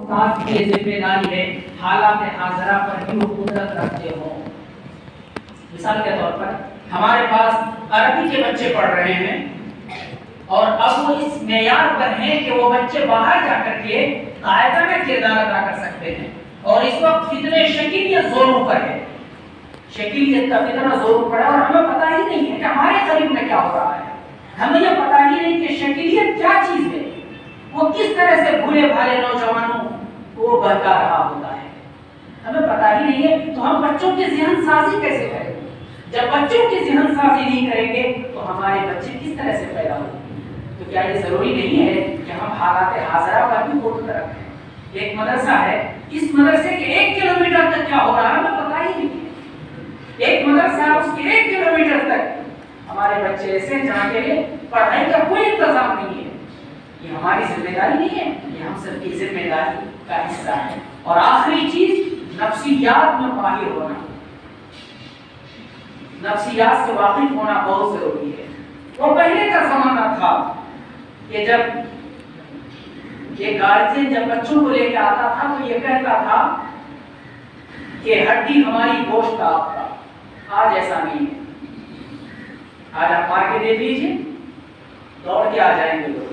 استاد کی ذمہ داری ہے حالات حاضرہ پر بھی وہ قدرت رکھتے ہوں. مثال کے طور پر ہمارے پاس عربی کے بچے پڑھ رہے ہیں اور اب وہ اس معیار پر ہیں کہ وہ بچے باہر جا کر کے قائدانہ کردار ادا کر سکتے ہیں. اور اس وقت فتنہ شکیلیت زوروں پر ہے, شکیلیت کا فتنہ زوروں پر ہے, اور ہمیں پتہ ہی نہیں ہے کہ ہمارے قریب میں کیا ہو رہا ہے. ہمیں یہ پتہ ہی نہیں کہ شکیلیت کیا چیز ہے, وہ کس طرح سے بھولے بھالے نوجوانوں کو بہکا رہا ہوتا ہے. ہمیں پتہ ہی نہیں ہے, تو ہم بچوں کی ذہن سازی کیسے کریں گے؟ جب بچوں کی ذہن سازی نہیں کریں گے تو ہمارے بچے کس طرح سے پیدا ہوں گے؟ تو کیا یہ ضروری نہیں ہے کہ ہم حالات حاضرہ پر بھی قدرت رکھیں؟ ایک مدرسہ ہے, اس مدرسے کے 1 کلومیٹر تک کیا ہو رہا ہے ہمیں پتہ ہی نہیں ہے. ایک مدرسہ ہے, اس کے 1 کلومیٹر تک ہمارے بچے ایسے ہیں جہاں کے لیے پڑھائی کا کوئی انتظام نہیں ہے. یہ ہماری ذمہ داری نہیں ہے, یہ ہم سب کی ذمہ داری کا حصہ ہے. اور آخری چیز نفسیات میں ماہر ہونا, نفسیات سے واقف ہونا بہت ضروری ہے. وہ پہلے کا زمانہ تھا کہ جب یہ گارجین جب بچوں کو لے کے آتا تھا تو یہ کہتا تھا کہ ہڈی ہماری گوشت کا آپ کا. آج ایسا نہیں ہے. آج آپ مار کے دیکھ لیجیے, دوڑ کے آ جائیں گے لوگ.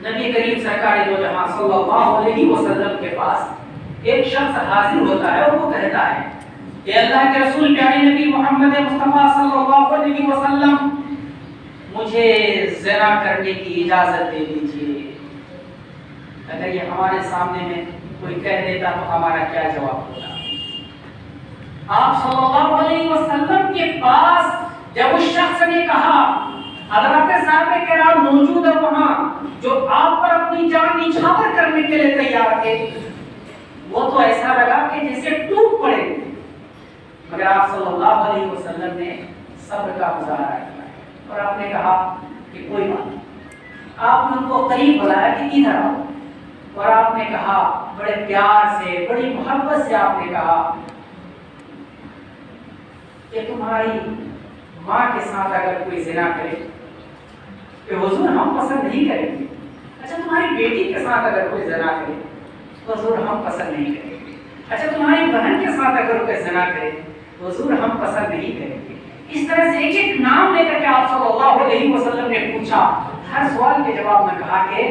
نبی کریم سرکار دو جہاں صلی اللہ علیہ وسلم کے پاس ایک شخص حاضر ہوتا ہے اور وہ کہتا ہے کہ اللہ کے رسول پیارے نبی محمد مصطفیٰ صلی اللہ علیہ وسلم مجھے زنا کرنے کی اجازت دے دیجیے. اگر یہ ہمارے سامنے میں کوئی کہہ دیتا تو ہمارا کیا جواب ہوتا؟ آپ صلی اللہ علیہ وسلم کے پاس جب اس شخص نے کہا, حضرات صحابہ کرام موجود ہے وہاں جو آپ پر اپنی جان نچھاور کرنے کے لیے تیار تھے, وہ تو ایسا لگا کہ جیسے ٹوٹ پڑے, مگر آپ صلی اللہ علیہ وسلم نے صبر کا مظاہرہ کیا اور آپ نے کہا کہ کوئی بات نہیں. آپ نے ان کو قریب بلایا کہ ادھر آؤ, اور آپ نے کہا بڑے پیار سے بڑی محبت سے آپ نے کہا کہ تمہاری ماں کے ساتھ اگر کوئی زنا کرے کہ حضور ہم پسند نہیں کریں گے. اچھا تمہاری بیٹی کے ساتھ اگر کوئی زنا کرے حضور ہم پسند نہیں کریں گے. اچھا تمہاری بہن کے ساتھ اگر کوئی زنا کرے حضور ہم پسند نہیں کریں گے. اس طرح سے ایک ایک نام لے کر کے آپ صلی اللہ علیہ وسلم نے پوچھا. ہر سوال کے جواب میں کہا کہ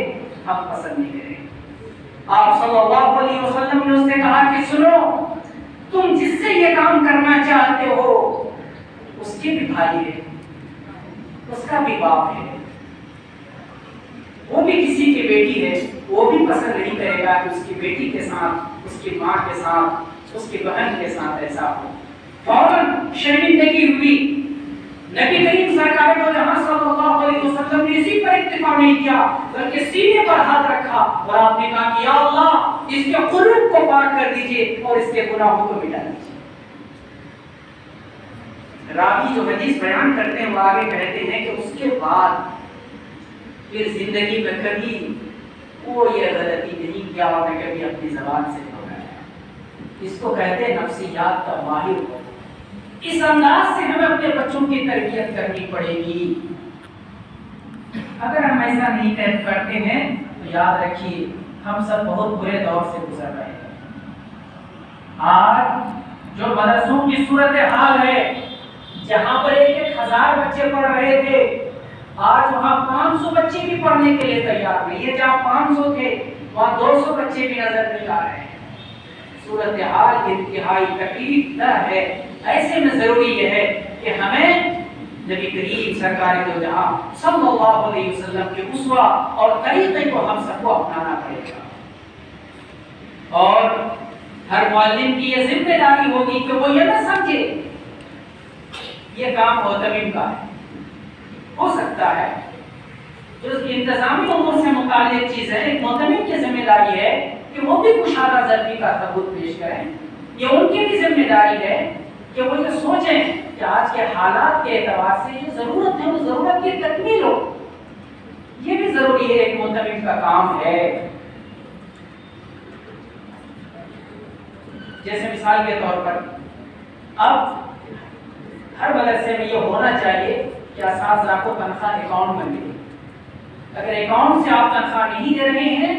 ہم پسند نہیں کریں گے. آپ صلی اللہ علیہ وسلم نے اس سے کہا کہ سنو, تم جس سے یہ کام کرنا چاہتے ہو اس کے بھی بھائی ہے, اس کا بھی باپ ہے, وہ بھی کسی کی بیٹی ہے, وہ بھی پسند نہیں کرے گا کہ اس کی بیٹی کے ساتھ, اس کی ماں کے ساتھ, اس کی بہن کے ساتھ ایسا ہو. فوراً شرمندگی ہوئی. نبی کریم سرکار دو جہاں صلی اللہ علیہ وسلم نے اسی پر اکتفا نہیں کیا بلکہ سینے پر ہاتھ رکھا اور آپ نے کہا کہ یا اللہ اس کے قلوب کو پاک کر دیجئے اور اس کے گناہوں کو مٹا دیجئے. راوی جو حدیث بیان کرتے ہیں وہ آگے کہتے ہیں کہ اس کے بعد پھر زندگی میں کبھی کوئی غلطی نہیں کیا اور نہ کبھی اپنی زبان سے بولا. اس کو کہتے ہیں نفسیات کا ماہر ہو. اس انداز سے ہمیں اپنے بچوں کی تربیت کرنی پڑے گی. اگر ہم ایسا نہیں کرتے ہیں تو یاد رکھیے ہم سب بہت برے دور سے گزر رہے ہیں. آج جو مدرسوں کی صورتحال ہے, جہاں پر 1,000 بچے پڑھ رہے تھے, آج وہاں 500 بچے بھی پڑھنے کے لیے تیار نہیں ہے. جہاں 500 تھے وہاں 200 بچے بھی نظر نہیں آ رہے ہیں. صورتحال انتہائی تکلیف دہ ہے. ایسے میں ضروری یہ ہے کہ ہمیں نبی کریم سرکار دو جہاں صلی اللہ علیہ وسلم کے اسوہ اور طریقے کو ہم سب کو اپنانا پڑے گا. اور ہر معلم کی یہ ذمہ داری ہوگی کہ وہ یہ نہ سمجھے یہ کام معتمم کا ہے. ہو سکتا ہے جو انتظامی امور سے متعلق چیز ہے, ایک معتمم کی ذمہ داری ہے کہ وہ بھی کشادہ ضربی کا ثبوت پیش کریں. یہ ان کی بھی ذمہ داری ہے کہ وہ یہ سوچیں کہ آج کے حالات کے اعتبار سے جو ضرورت ہے وہ ضرورت کی تکمیل ہو. یہ بھی ضروری ہے, ایک معتمم کا کام ہے. جیسے مثال کے طور پر اب ہر مدرسے میں یہ ہونا چاہیے کہ اساتذہ کو تنخواہ اکاؤنٹ میں ملے. اگر اکاؤنٹ سے آپ تنخواہ نہیں دے رہے ہیں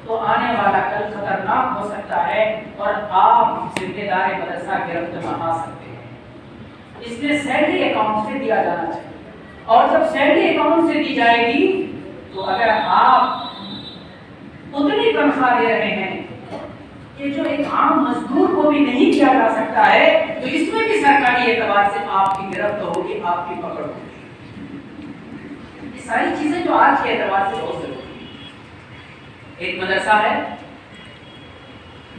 تو آنے والا کل خطرناک ہو سکتا ہے اور آپ ذمہ دار مدرسہ گرفت میں آ سکتے ہیں۔ اس لیے سیلری اکاؤنٹ سے دیا جانا چاہیے، اور جب سیلری اکاؤنٹ سے دی جائے گی تو اگر آپ اتنی تنخواہ دے رہے ہیں کہ جو ایک عام مزدور کو بھی نہیں کیا جا سکتا ہے، تو اس میں بھی سرکاری اعتبار سے آپ کی گرفت ہوگی، آپ کی پکڑ ہوگی۔ یہ ساری چیزیں جو آج کے اعتبار سے بہت ضروری ہے۔ ایک مدرسہ ہے،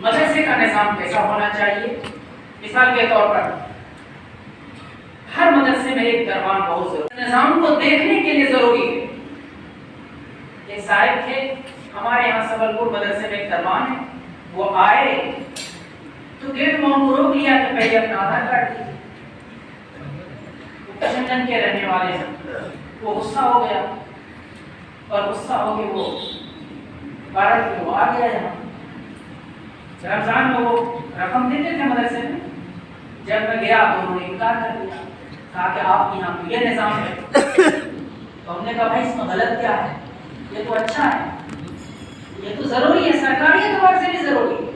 مدرسے کا نظام کیسا ہونا چاہیے؟ مثال کے طور پر ہر مدرسے میں ایک دربان بہت ضروری ہے، نظام کو دیکھنے کے لیے ضروری ہے۔ ایک صاحب تھے ہمارے یہاں سبل پور مدرسے میں، ایک دربان ہے، وہ آئے تو گیٹ میں ان کو روک لیا کہ پہلے اپنا آدھار کارڈ دیجیے۔ وہ کشمکش کے رہنے والے ہیں، وہ غصہ ہو گیا اور غصہ ہو کے وہ بارہ وہ آ گیا یہاں۔ رمضان میں وہ رقم دیتے تھے مدرسے میں، جب میں گیا تو انہوں نے انکار کر دیا، کہا کہ آپ یہاں تو یہ نظام ہے۔ تو ہم نے کہا بھائی اس میں غلط کیا ہے؟ یہ تو اچھا ہے، یہ تو ضروری ہے، سرکاری اعتبار سے بھی ضروری ہے۔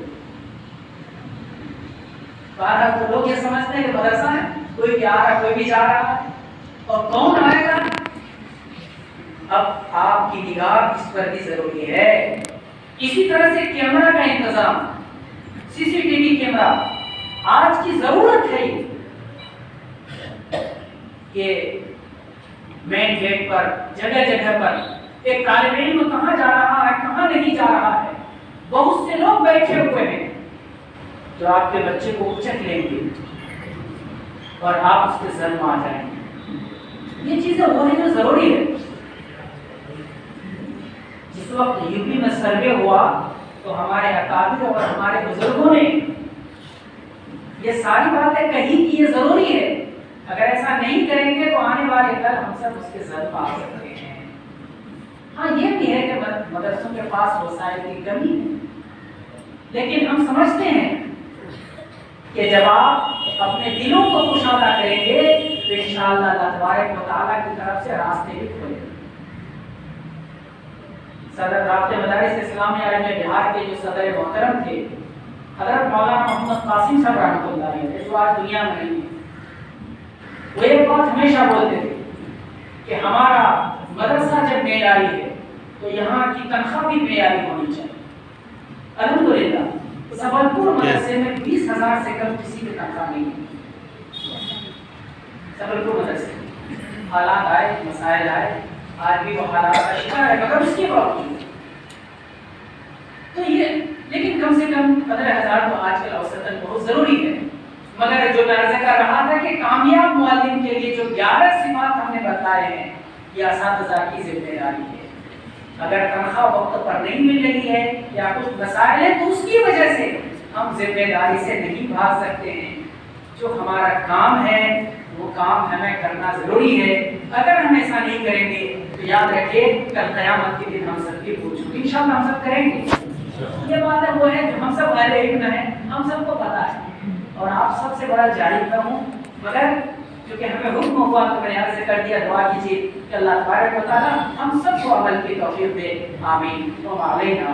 بہرحال تو لوگ یہ سمجھتے ہیں کہ مدرسہ ہے، کوئی بھی آ رہا ہے کوئی بھی جا رہا ہے، اور کون آئے گا؟ اب آپ کی نگاہ اس پر بھی ضروری ہے۔ اسی طرح سے کیمرہ کا انتظام، سی سی ٹی وی کیمرہ آج کی ضرورت ہے کہ مین گیٹ پر، جگہ جگہ پر ایک طالب علم کہاں جا رہا ہے کہاں نہیں جا رہا ہے، بہت سے لوگ بیٹھے ہوئے ہیں جو آپ کے بچے کو اچک لیں گے اور آپ اس کے ظلم آ جائیں گے۔ یہ چیزیں وہ ہیں جو ضروری ہے۔ جس وقت یو پی میں سروے ہوا تو ہمارے اکابر اور ہمارے بزرگوں نے یہ ساری باتیں کہی کہ یہ ضروری ہے، اگر ایسا نہیں کریں گے تو آنے والے کل ہم سب اس کے ظلم آ سکتے ہیں۔ ہاں یہ بھی ہے کہ مدرسوں کے پاس وسائل کی کمی ہے، لیکن ہم سمجھتے ہیں کہ جب آپ اپنے دلوں کو کشادہ کریں گے تو انشاءاللہ اللہ تبارک و تعالیٰ کی طرف سے راستے بھی کھلیں گے۔ صدر رابطہ مدارس اسلامیہ عالم بہار کے جو صدر محترم تھے حضرت مولانا محمد قاسم صاحب رحمۃ اللہ علیہ، جو آج دنیا میں نہیں ہے، وہ ایک بات ہمیشہ بولتے تھے کہ ہمارا مدرسہ جب معیاری ہے تو یہاں کی تنخواہ بھی معیاری ہونی چاہیے۔ الحمدللہ سبل پور مدرسے میں 20,000 سے کم کسی کی تنخواہ نہیں ہے۔ سبل پور مدرسے حالات آئے، مسائل آئے، آج بھی وہ حالات کا شکار ہے، مگر اس کے باوجود تو یہ، لیکن کم سے کم 15,000 تو آج کل اوسطاً بہت ضروری ہے۔ مگر جو میں عرض کر رہا تھا کہ کامیاب معلم کے لیے جو 11 صفات ہم نے بتائے ہیں، یہ اساتذہ کی ذمہ داری ہے۔ اگر تنخواہ وقت پر نہیں مل رہی ہے یا کچھ مسائل ہے تو اس کی وجہ سے ہم ذمہ داری سے نہیں بھاگ سکتے ہیں۔ جو ہمارا کام ہے وہ کام ہمیں کرنا ضروری ہے۔ اگر ہم ایسا نہیں کریں گے تو یاد رکھیے کل قیامت کے دن ہم سب کی پوچھیں گے، انشاءاللہ ہم سب کریں گے۔ یہ بات وہ ہے جو ہم سب اہل علم ہیں، ہم سب کو پتا ہے، اور آپ سب سے بڑا جاہل کا ہوں، مگر کیونکہ ہمیں حکم ہوا تو میں نے عرض کر دیا، دعا کیجیے کہ اللہ تبارک و تعالیٰ ہم سب کو عمل کی توفیق دے، آمین۔ وعلینا